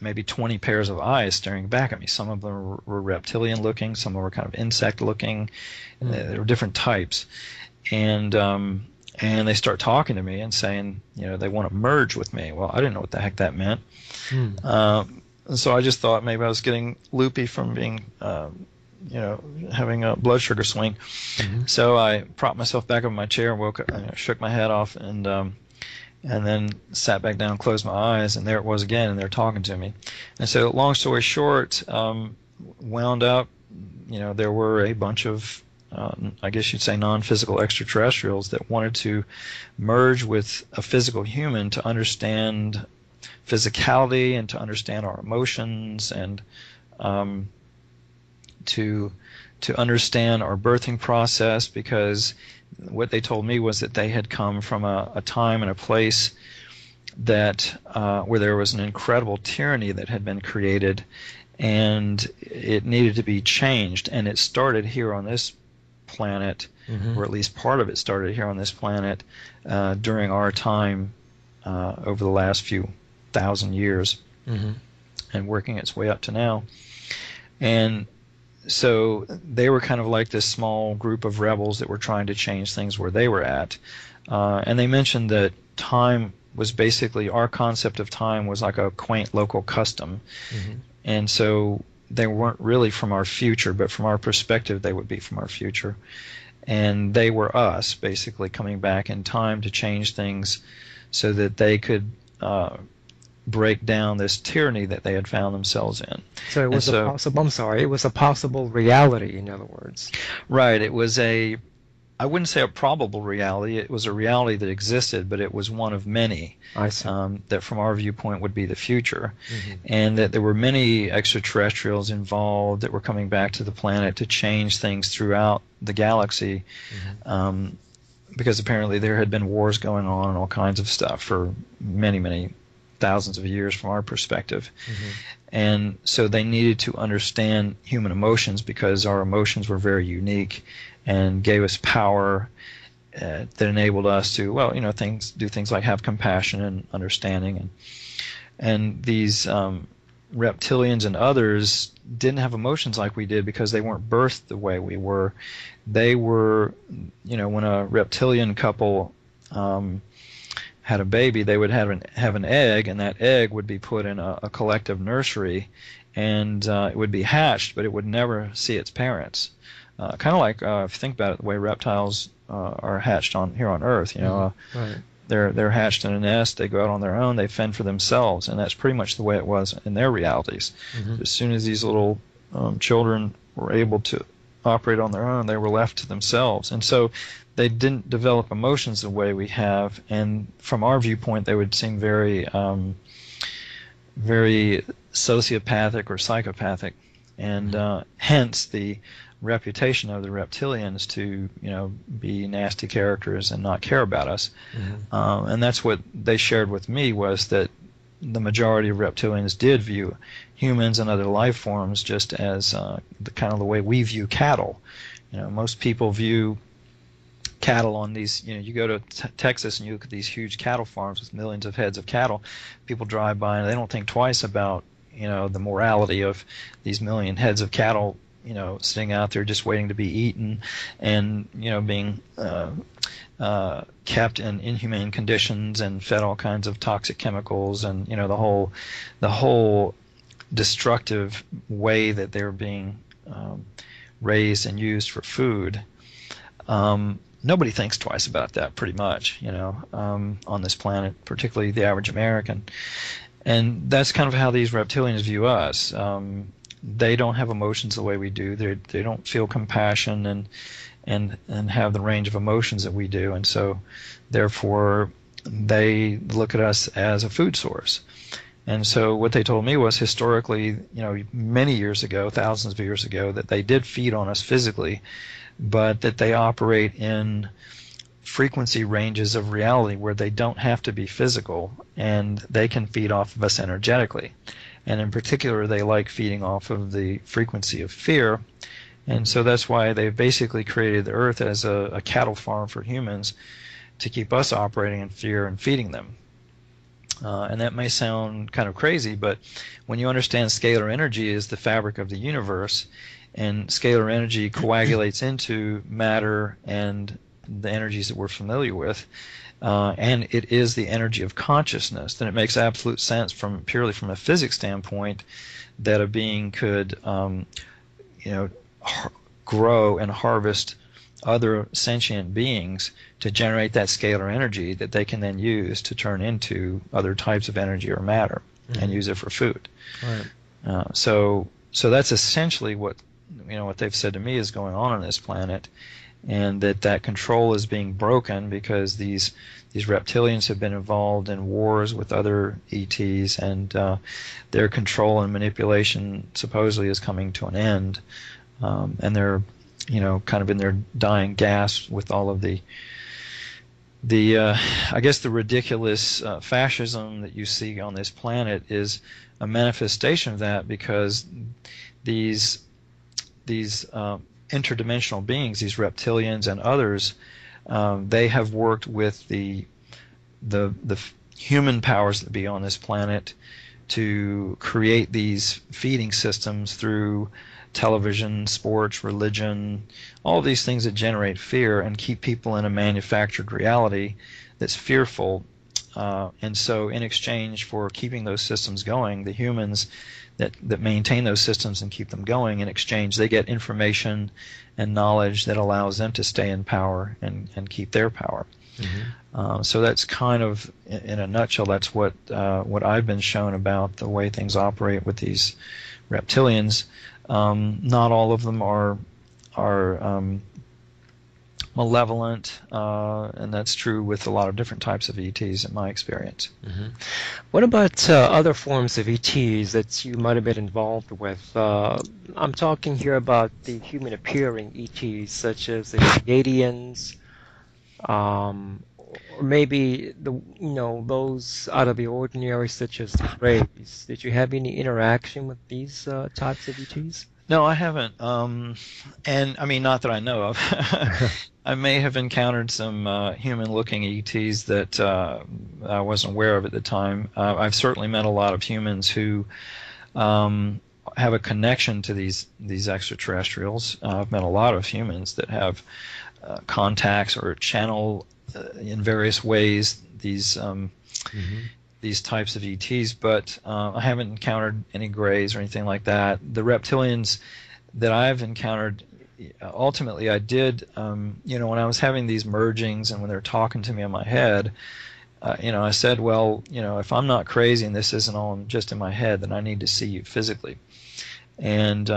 maybe 20 pairs of eyes staring back at me. Some of them were reptilian looking, some of them were kind of insect looking. Mm-hmm. There were different types. And they start talking to me and saying, they want to merge with me. Well, I didn't know what the heck that meant. And so I just thought maybe I was getting loopy from being, having a blood sugar swing. Mm-hmm. So I propped myself back up in my chair and woke up, shook my head off, and then sat back down, closed my eyes, and there it was again, and they're talking to me. And so, long story short, wound up, there were a bunch of I guess you'd say non-physical extraterrestrials that wanted to merge with a physical human to understand physicality and to understand our emotions, and to understand our birthing process, because what they told me was that they had come from a time and a place that where there was an incredible tyranny that had been created, and it needed to be changed, and it started here on this planet, mm-hmm. or at least part of it started here on this planet during our time over the last few thousand years, mm-hmm. and working its way up to now. And so they were kind of like this small group of rebels that were trying to change things where they were at. And they mentioned that time was basically, our concept of time was like a quaint local custom. Mm-hmm. And so they weren't really from our future, but from our perspective, they would be from our future. And they were us, basically coming back in time to change things so that they could break down this tyranny that they had found themselves in. So it was it was a possible reality, in other words. Right. It was a I wouldn't say a probable reality. It was a reality that existed, but it was one of many I see. that, from our viewpoint, would be the future, Hmm. and that there were many extraterrestrials involved that were coming back to the planet to change things throughout the galaxy, Hmm. um, because apparently there had been wars going on and all kinds of stuff for many, many thousands of years from our perspective. Hmm. And so they needed to understand human emotions because our emotions were very unique and gave us power that enabled us to, well, do things like have compassion and understanding. And these reptilians and others didn't have emotions like we did because they weren't birthed the way we were. They were, when a reptilian couple had a baby, they would have an egg, and that egg would be put in a collective nursery, and it would be hatched, but it would never see its parents. Kind of like if you think about it, the way reptiles are hatched here on Earth. Right. They're hatched in a nest. They go out on their own. They fend for themselves, and that's pretty much the way it was in their realities. Hmm. As soon as these little children were able to operate on their own, they were left to themselves, and so they didn't develop emotions the way we have. And from our viewpoint, they would seem very, very sociopathic or psychopathic, and hence the reputation of the reptilians to be nasty characters and not care about us. Hmm. And that's what they shared with me, was that the majority of reptilians did view humans and other life forms just as the way we view cattle. Most people view cattle on these, you go to Texas and you look at these huge cattle farms with millions of heads of cattle. People drive by and they don't think twice about the morality of these million heads of cattle sitting out there just waiting to be eaten, and being kept in inhumane conditions and fed all kinds of toxic chemicals, and the whole destructive way that they're being raised and used for food. Nobody thinks twice about that, pretty much, on this planet, particularly the average American. And that's kind of how these reptilians view us. They don't have emotions the way we do. They don't feel compassion and have the range of emotions that we do, and so therefore they look at us as a food source. And so what they told me was, historically, many years ago, thousands of years ago, that they did feed on us physically, but that they operate in frequency ranges of reality where they don't have to be physical, and they can feed off of us energetically. And in particular, they like feeding off of the frequency of fear. And so that's why they've basically created the Earth as a cattle farm for humans, to keep us operating in fear and feeding them. And that may sound kind of crazy, but when you understand scalar energy is the fabric of the universe, and scalar energy coagulates into matter and the energies that we're familiar with, and it is the energy of consciousness, then it makes absolute sense purely from a physics standpoint that a being could grow and harvest other sentient beings to generate that scalar energy that they can then use to turn into other types of energy or matter, and use it for food. Right. So that's essentially what they've said to me is going on this planet, and that control is being broken because these reptilians have been involved in wars with other ETs, and their control and manipulation supposedly is coming to an end, and they're kind of in their dying gasp with all of the I guess the ridiculous fascism that you see on this planet is a manifestation of that, because these interdimensional beings, these reptilians and others, they have worked with the human powers that be on this planet to create these feeding systems through television, sports, religion, all these things that generate fear and keep people in a manufactured reality that's fearful. And so in exchange for keeping those systems going, the humans that maintain those systems and keep them going, in exchange they get information and knowledge that allows them to stay in power and keep their power. Mm-hmm. So that's kind of, in a nutshell, that's what I've been shown about the way things operate with these reptilians. Not all of them are malevolent, and that's true with a lot of different types of ETs in my experience. Hmm. What about other forms of ETs that you might have been involved with? I'm talking here about the human-appearing ETs, such as the Pleiadians, or maybe those out of the ordinary, such as the Greys. Did you have any interaction with these types of ETs? No, I haven't. And I mean, not that I know of. I may have encountered some human-looking ETs that I wasn't aware of at the time. I've certainly met a lot of humans who have a connection to these extraterrestrials. I've met a lot of humans that have contacts or channel in various ways these types of ETs, but I haven't encountered any Greys or anything like that. The reptilians that I've encountered, ultimately I did, when I was having these mergings and when they were talking to me in my head, I said, well, if I'm not crazy and this isn't all just in my head, then I need to see you physically. And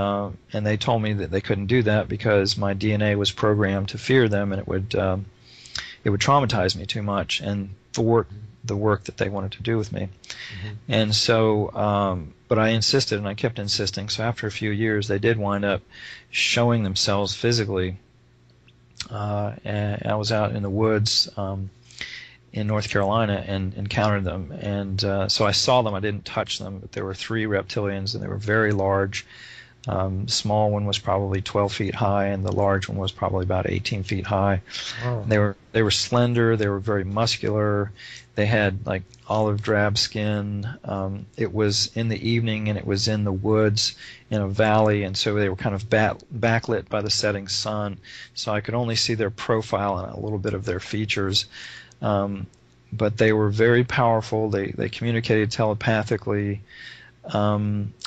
they told me that they couldn't do that because my DNA was programmed to fear them, and it would traumatize me too much and thwart the work that they wanted to do with me. Mm-hmm. And so, but I insisted, and I kept insisting. So after a few years, they did wind up showing themselves physically. And I was out in the woods in North Carolina and encountered them. And so I saw them. I didn't touch them, but there were 3 reptilians, and they were very large. Small one was probably 12 feet high, and the large one was probably about 18 feet high. Oh. They were slender. They were very muscular. They had like olive drab skin. It was in the evening, and it was in the woods in a valley, and so they were kind of backlit by the setting sun. So I could only see their profile and a little bit of their features. But they were very powerful. They communicated telepathically.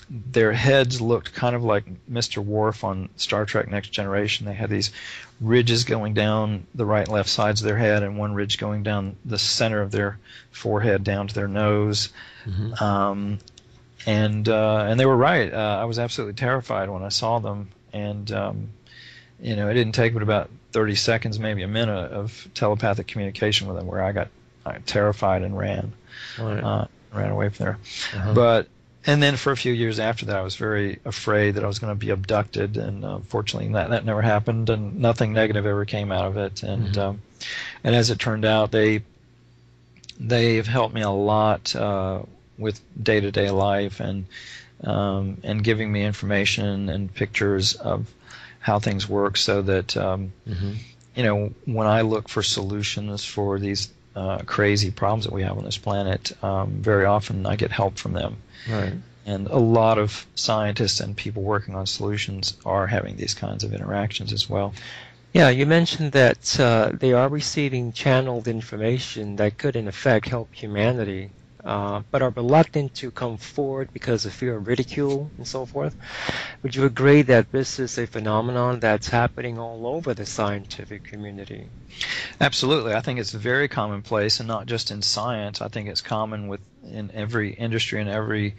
Their heads looked kind of like Mr. Worf on Star Trek Next Generation. They had these ridges going down the right and left sides of their head, and one ridge going down the center of their forehead down to their nose. Mm-hmm. And they were right. I was absolutely terrified when I saw them, and it didn't take but about 30 seconds, maybe a minute, of telepathic communication with them where I got terrified and ran away from there. Uh-huh. And then for a few years after that, I was very afraid that I was going to be abducted, and fortunately that never happened, and nothing negative ever came out of it. And mm-hmm. And as it turned out, they've helped me a lot with day-to-day life and giving me information and pictures of how things work, so that mm-hmm. When I look for solutions for these crazy problems that we have on this planet, very often I get help from them. Right. And a lot of scientists and people working on solutions are having these kinds of interactions as well. Yeah, you mentioned that they are receiving channeled information that could, in effect, help humanity, but are reluctant to come forward because of fear of ridicule and so forth. Would you agree that this is a phenomenon that's happening all over the scientific community? Absolutely. I think it's very commonplace, and not just in science. I think it's common in every industry and every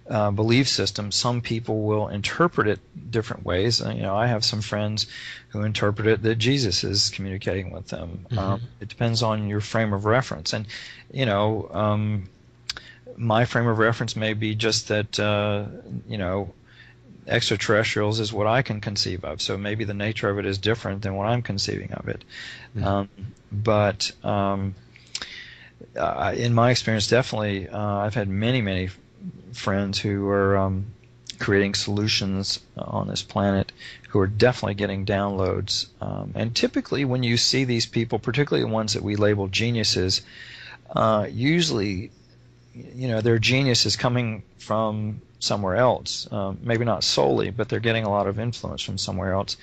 belief system. Some people will interpret it different ways. I have some friends who interpret it that Jesus is communicating with them. Mm-hmm. It depends on your frame of reference. And, my frame of reference may be just that, extraterrestrials is what I can conceive of. So maybe the nature of it is different than what I'm conceiving of it. Mm-hmm. But in my experience, definitely, I've had many friends who are creating solutions on this planet who are definitely getting downloads. And typically when you see these people, particularly the ones that we label geniuses, usually their genius is coming from somewhere else. Maybe not solely, but they're getting a lot of influence from somewhere else.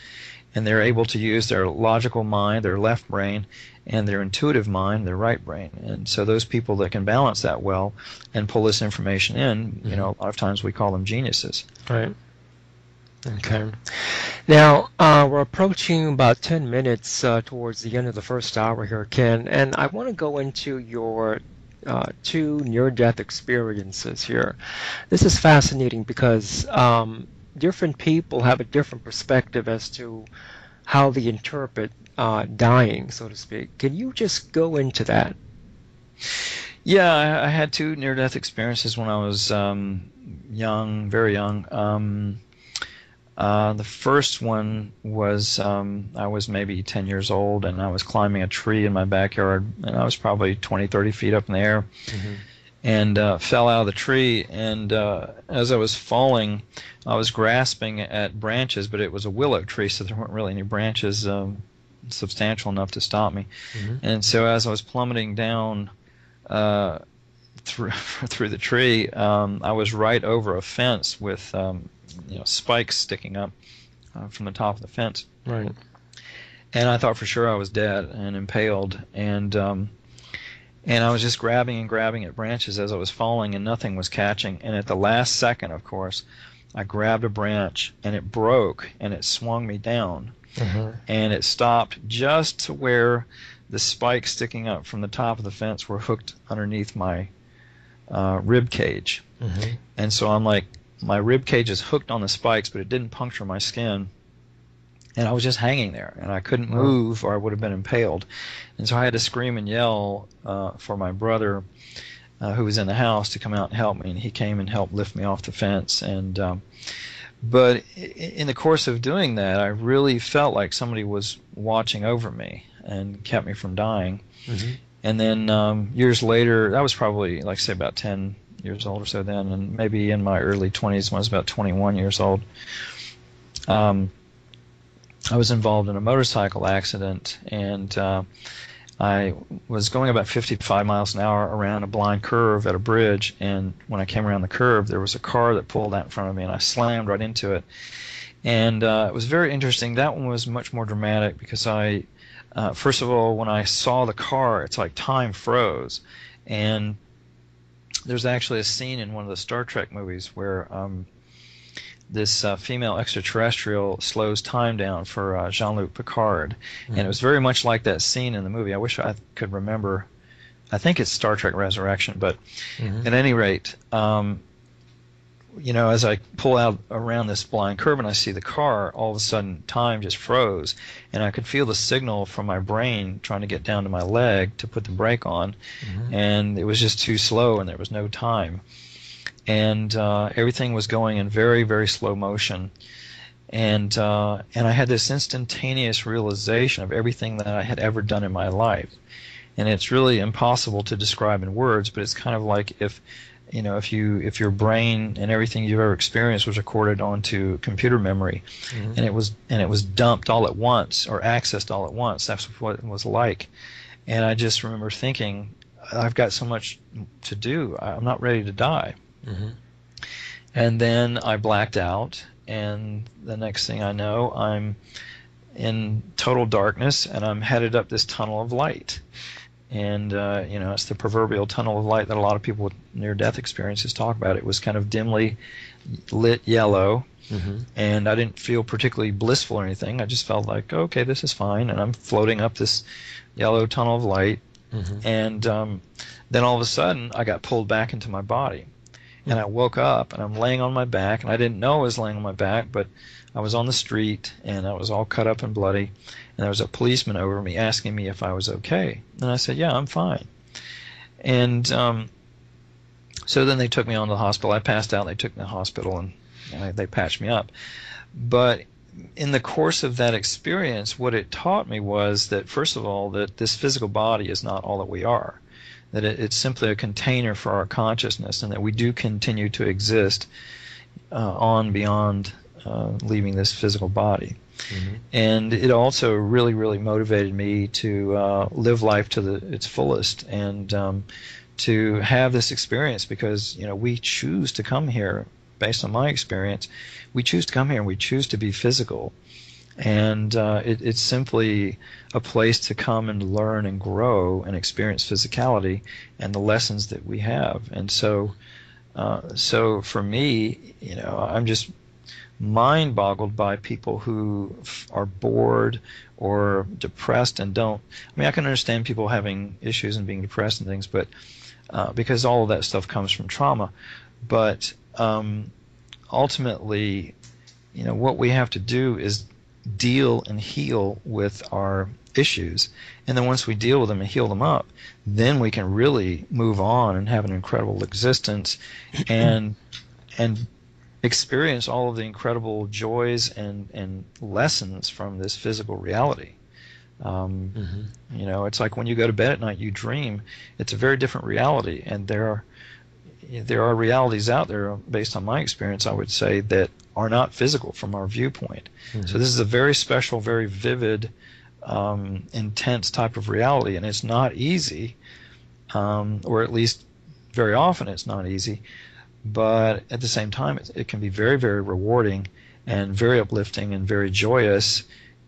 And they're able to use their logical mind, their left brain, and their intuitive mind, their right brain. And so those people that can balance that well and pull this information in, mm-hmm. A lot of times we call them geniuses. Right. Okay. Now, we're approaching about 10 minutes towards the end of the first hour here, Ken, and I want to go into your 2 near-death experiences here. This is fascinating because different people have a different perspective as to how they interpret dying, so to speak. Can you just go into that? Yeah, I had two near-death experiences when I was young, very young. The first one was I was maybe 10 years old, and I was climbing a tree in my backyard, and I was probably 20, 30 feet up in the air, and fell out of the tree. And as I was falling, I was grasping at branches, but it was a willow tree, so there weren't really any branches substantial enough to stop me. And so as I was plummeting down through the tree, I was right over a fence with spikes sticking up from the top of the fence. Right. And I thought for sure I was dead and impaled. And I was just grabbing and grabbing at branches as I was falling, and nothing was catching. And at the last second, of course, I grabbed a branch, and it broke, and it swung me down. And it stopped just to where the spikes sticking up from the top of the fence were hooked underneath my rib cage. And so I'm like, my rib cage is hooked on the spikes, but it didn't puncture my skin. And I was just hanging there, and I couldn't move, or I would have been impaled. And so I had to scream and yell for my brother, who was in the house, to come out and help me. And he came and helped lift me off the fence. And but in the course of doing that, I really felt like somebody was watching over me and kept me from dying. And then years later, I was probably, like, say, about 10 years old or so then, and maybe in my early 20s when I was about 21 years old, I was involved in a motorcycle accident, and I was going about 55 miles an hour around a blind curve at a bridge, and when I came around the curve, there was a car that pulled out in front of me, and I slammed right into it. And it was very interesting. That one was much more dramatic because first of all, when I saw the car, it's like time froze. And there's actually a scene in one of the Star Trek movies where this female extraterrestrial slows time down for Jean-Luc Picard. And it was very much like that scene in the movie. I wish I could remember. I think it's Star Trek Resurrection, but at any rate, as I pull out around this blind curve and I see the car, all of a sudden time just froze, and I could feel the signal from my brain trying to get down to my leg to put the brake on, and it was just too slow, and there was no time. And everything was going in very, very slow motion. And I had this instantaneous realization of everything that I had ever done in my life. And it's really impossible to describe in words, but it's kind of like if your brain and everything you've ever experienced was recorded onto computer memory, and it was dumped all at once or accessed all at once. That's what it was like. And I just remember thinking, I've got so much to do. I'm not ready to die. And then I blacked out, and the next thing I know, I'm in total darkness, and I'm headed up this tunnel of light. And it's the proverbial tunnel of light that a lot of people with near-death experiences talk about. It was kind of dimly lit yellow, and I didn't feel particularly blissful or anything. I just felt like, okay, this is fine, and I'm floating up this yellow tunnel of light. And then all of a sudden, I got pulled back into my body. And I woke up, and I'm laying on my back, and I didn't know I was laying on my back, but I was on the street, and I was all cut up and bloody, and there was a policeman over me asking me if I was okay. And I said, yeah, I'm fine. And so then they took me on to the hospital. I passed out, and they took me to the hospital, and they patched me up. But in the course of that experience, what it taught me was that, first of all, that this physical body is not all that we are. That it's simply a container for our consciousness, and that we do continue to exist beyond leaving this physical body. And it also really, really motivated me to live life to its fullest, and to have this experience, because we choose to come here. Based on my experience, we choose to come here, and we choose to be physical. And it's simply a place to come and learn and grow and experience physicality and the lessons that we have. And so for me, I'm just mind-boggled by people who are bored or depressed and don't. I mean, I can understand people having issues and being depressed and things, but because all of that stuff comes from trauma. But ultimately, what we have to do is deal and heal with our issues. And then once we deal with them and heal them up, then we can really move on and have an incredible existence and experience all of the incredible joys and lessons from this physical reality. You know, it's like when you go to bed at night, you dream. It's a very different reality, and there are realities out there, based on my experience, I would say, that are not physical from our viewpoint. So this is a very special, very vivid, intense type of reality, and it's not easy, or at least very often it's not easy, but at the same time it can be very, very rewarding and very uplifting and very joyous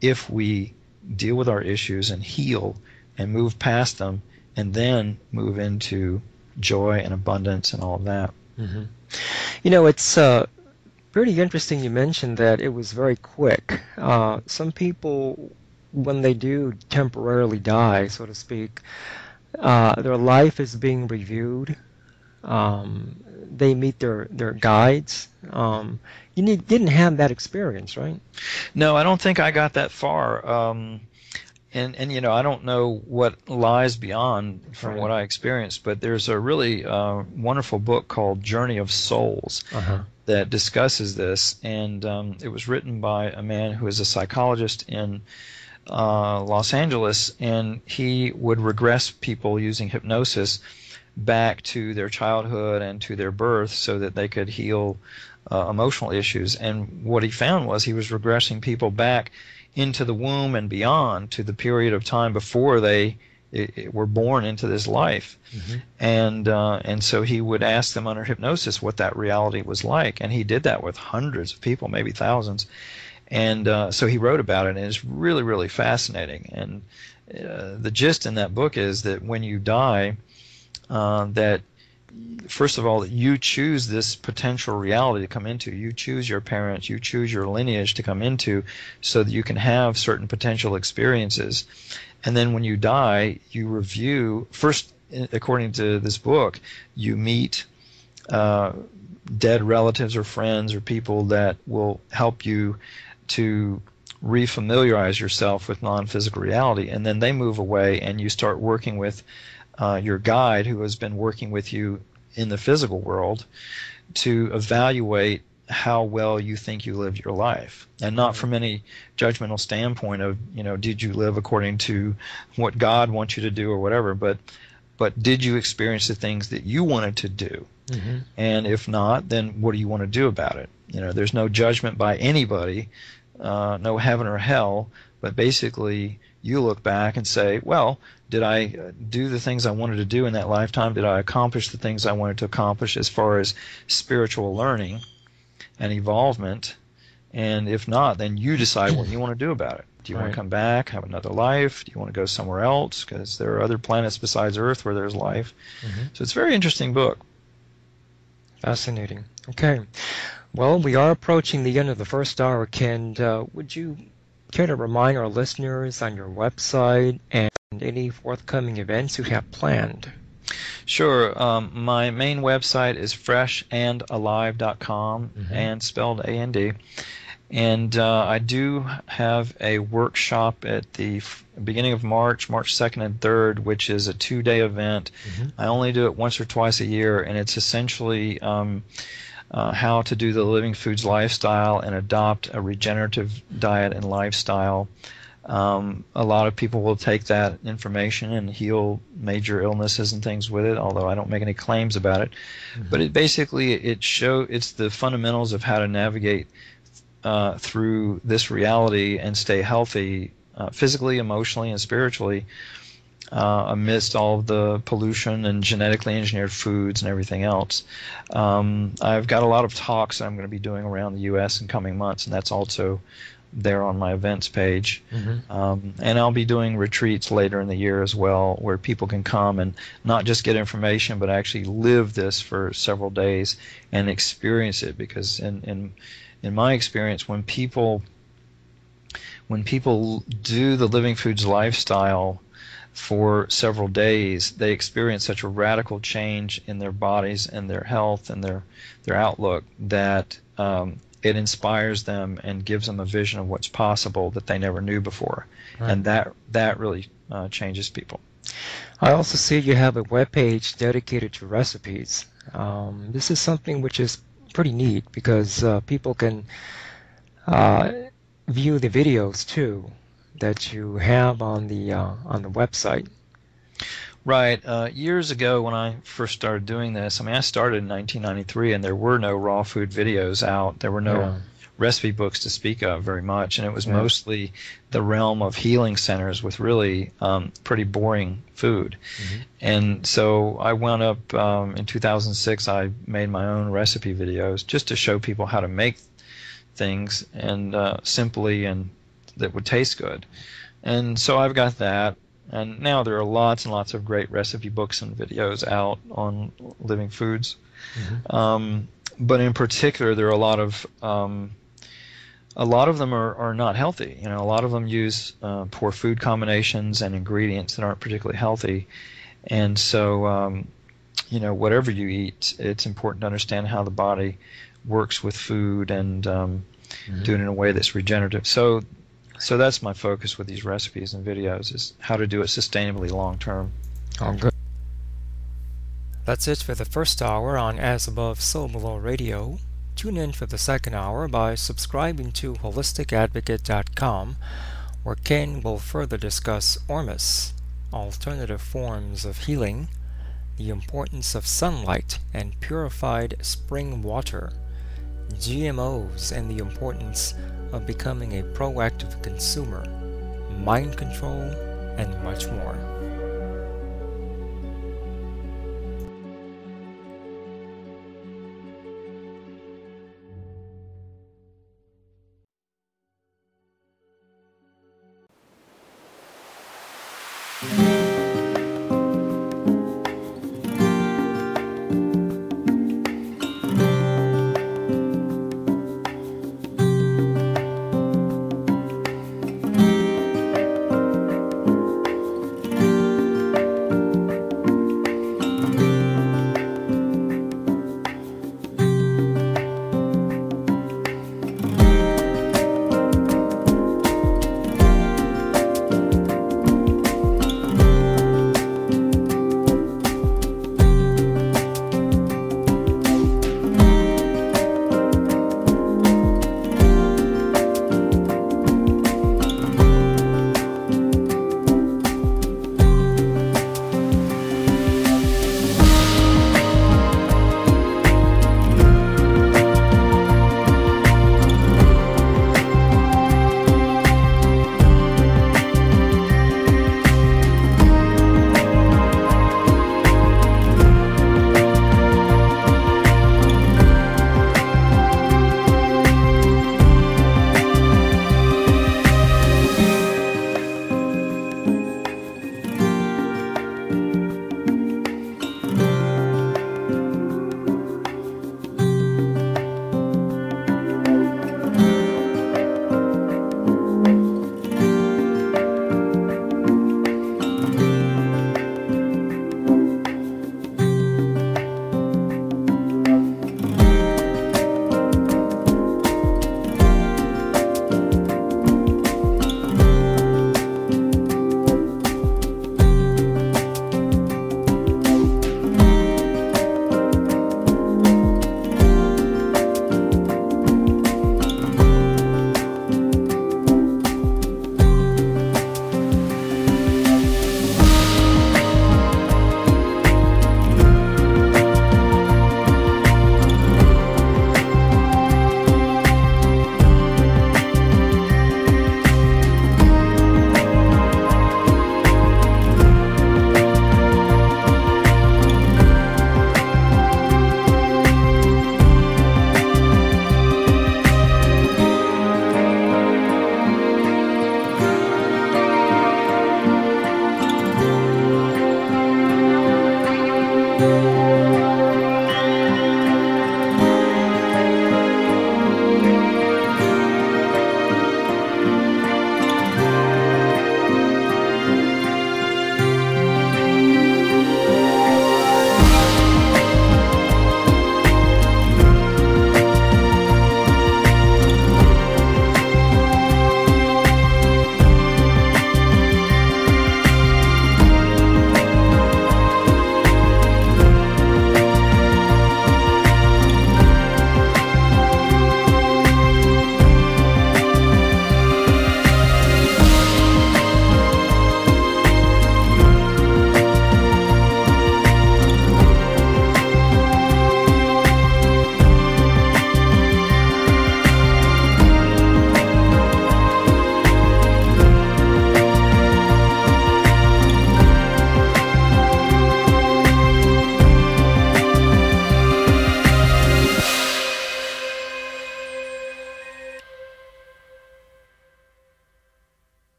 if we deal with our issues and heal and move past them and then move into joy and abundance and all of that. You know, it's pretty interesting you mentioned that it was very quick. Some people, when they do temporarily die, so to speak, their life is being reviewed. They meet their guides. You didn't have that experience, right? No, I don't think I got that far. And you know, I don't know what lies beyond from what I experienced, but there's a really wonderful book called Journey of Souls that discusses this, and it was written by a man who is a psychologist in Los Angeles, and he would regress people using hypnosis back to their childhood and to their birth so that they could heal emotional issues. And what he found was he was regressing people back into the womb and beyond, to the period of time before they were born into this life. And so he would ask them under hypnosis what that reality was like, and he did that with hundreds of people, maybe thousands. And so he wrote about it, and it's really, really fascinating. And the gist in that book is that when you die, that first of all, that you choose this potential reality to come into. You choose your parents, you choose your lineage to come into, so that you can have certain potential experiences. And then when you die, you review, first, according to this book, you meet dead relatives or friends or people that will help you to refamiliarize yourself with non-physical reality. And then they move away, and you start working with your guide, who has been working with you in the physical world, to evaluate how well you think you lived your life, and not from any judgmental standpoint of, you know, did you live according to what God wants you to do or whatever, but did you experience the things that you wanted to do? And if not, then what do you want to do about it? You know, there's no judgment by anybody, no heaven or hell, but basically you look back and say, well, did I do the things I wanted to do in that lifetime? Did I accomplish the things I wanted to accomplish as far as spiritual learning and evolvement? And if not, then you decide what you want to do about it. Do you want to come back, have another life? Do you want to go somewhere else? Because there are other planets besides Earth where there's life. So it's a very interesting book. Fascinating. Okay. Well, we are approaching the end of the first hour, Ken. Would you care to remind our listeners on your website and any forthcoming events you have planned? Sure. My main website is freshandalive.com, and spelled A-N-D. And I do have a workshop at the beginning of March 2nd and 3rd, which is a 2-day event. I only do it once or twice a year, and it's essentially how to do the living foods lifestyle and adopt a regenerative diet and lifestyle. A lot of people will take that information and heal major illnesses and things with it, although I don't make any claims about it. But it's the fundamentals of how to navigate through this reality and stay healthy physically, emotionally, and spiritually amidst all of the pollution and genetically engineered foods and everything else. I've got a lot of talks I'm going to be doing around the U.S. in coming months, and that's also there on my events page. And I'll be doing retreats later in the year as well, where people can come and not just get information, but actually live this for several days and experience it. Because in my experience, when people do the living foods lifestyle for several days, they experience such a radical change in their bodies and their health and their outlook that it inspires them and gives them a vision of what's possible that they never knew before. Right. And that really changes people. I also see you have a web page dedicated to recipes. This is something which is pretty neat because people can view the videos too that you have on the website. Right. Years ago, when I first started doing this, I mean, I started in 1993, and there were no raw food videos out. There were no recipe books to speak of very much, and it was mostly the realm of healing centers with really pretty boring food. Mm-hmm. And so I wound up in 2006. I made my own recipe videos just to show people how to make things and simply and that would taste good. And so I've got that. And now there are lots and lots of great recipe books and videos out on living foods. Mm-hmm. But in particular, there are a lot of them are not healthy. You know, a lot of them use poor food combinations and ingredients that aren't particularly healthy. And so, you know, whatever you eat, it's important to understand how the body works with food and do it in a way that's regenerative. So that's my focus with these recipes and videos, is how to do it sustainably long term. Oh, good. That's it for the first hour on As Above, So Below Radio. Tune in for the second hour by subscribing to holisticadvocate.com, where Ken will further discuss ORMUS, alternative forms of healing, the importance of sunlight and purified spring water, GMOs and the importance of becoming a proactive consumer, mind control, and much more.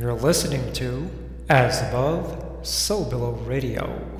You're listening to As Above, So Below Radio.